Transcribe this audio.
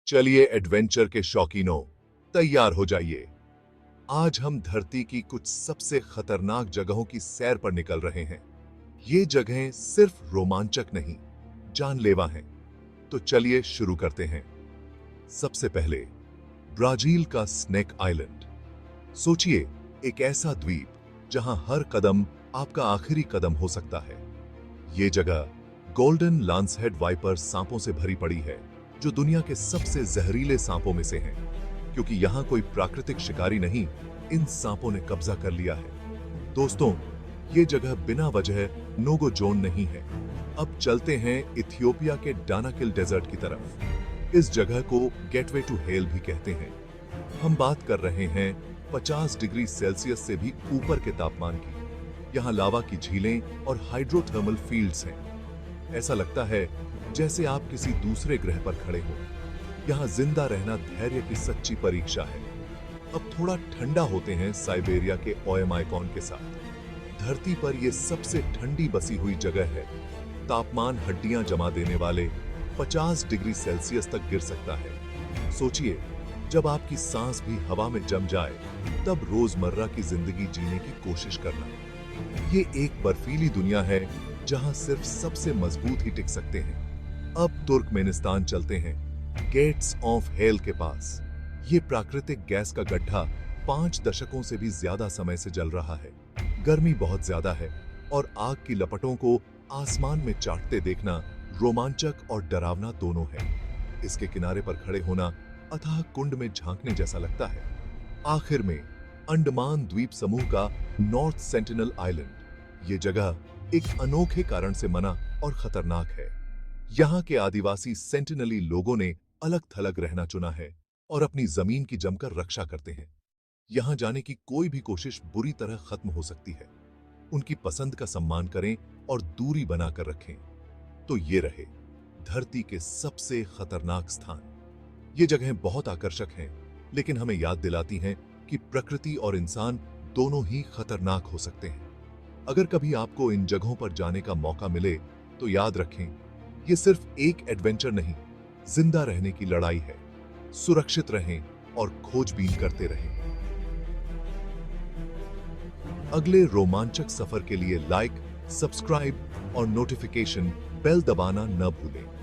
चलिए एडवेंचर के शौकीनों, तैयार हो जाइए। आज हम धरती की कुछ सबसे खतरनाक जगहों की सैर पर निकल रहे हैं। ये जगहें सिर्फ रोमांचक नहीं, जानलेवा हैं। तो चलिए शुरू करते हैं। सबसे पहले ब्राजील का स्नेक आइलैंड। सोचिए, एक ऐसा द्वीप जहां हर कदम आपका आखिरी कदम हो सकता है। ये जगह गोल्डन लांसहेड वाइपर सांपों से भरी पड़ी है, जो दुनिया के सबसे जहरीले सांपों में से हैं। क्योंकि यहां कोई प्राकृतिक शिकारी नहीं, इन सांपों ने कब्जा कर लिया है। दोस्तों, ये जगह बिना वजह नोगो जोन नहीं है। अब चलते हैं इथियोपिया के डानाकिल डेजर्ट की तरफ। इस जगह को गेटवे टू हेल भी कहते हैं। हम बात कर रहे हैं 50 डिग्री सेल्सियस से भी ऊपर के तापमान की। यहाँ लावा की झीलें और हाइड्रोथर्मल फील्ड्स हैं। ऐसा लगता है जैसे आप किसी दूसरे ग्रह पर खड़े हो। यहाँ जिंदा रहना धैर्य की सच्ची परीक्षा है। अब थोड़ा ठंडा होते हैं साइबेरिया के ओएमाइकॉन के साथ। धरती पर यह सबसे ठंडी बसी हुई जगह है। तापमान हड्डियां जमा देने वाले 50 डिग्री सेल्सियस तक गिर सकता है। सोचिए, जब आपकी सांस भी हवा में जम जाए, तब रोजमर्रा की जिंदगी जीने की कोशिश करना। ये एक बर्फीली दुनिया है जहां सिर्फ सबसे मजबूत ही टिक सकते हैं। अब तुर्कमेनिस्तान चलते हैं, गेट्स ऑफ हेल के पास। ये प्राकृतिक गैस का गड्ढा 5 दशकों से भी ज्यादा समय से जल रहा है। गर्मी बहुत ज्यादा है और आग की लपटों को आसमान में चाटते देखना रोमांचक और डरावना दोनों है। इसके किनारे पर खड़े होना अथाह कुंड में झांकने जैसा लगता है। आखिर में अंडमान द्वीप समूह का नॉर्थ सेंटिनल आइलैंड। ये जगह एक अनोखे कारण से मना और खतरनाक है। यहाँ के आदिवासी सेंटिनली लोगों ने अलग थलग रहना चुना है और अपनी जमीन की जमकर रक्षा करते हैं। यहाँ जाने की कोई भी कोशिश बुरी तरह खत्म हो सकती है। उनकी पसंद का सम्मान करें और दूरी बनाकर रखें। तो ये रहे धरती के सबसे खतरनाक स्थान। ये जगहें बहुत आकर्षक हैं, लेकिन हमें याद दिलाती हैं कि प्रकृति और इंसान दोनों ही खतरनाक हो सकते हैं। अगर कभी आपको इन जगहों पर जाने का मौका मिले, तो याद रखें, ये सिर्फ एक एडवेंचर नहीं, जिंदा रहने की लड़ाई है। सुरक्षित रहें और खोजबीन करते रहें। अगले रोमांचक सफर के लिए लाइक, सब्सक्राइब और नोटिफिकेशन बेल दबाना न भूलें।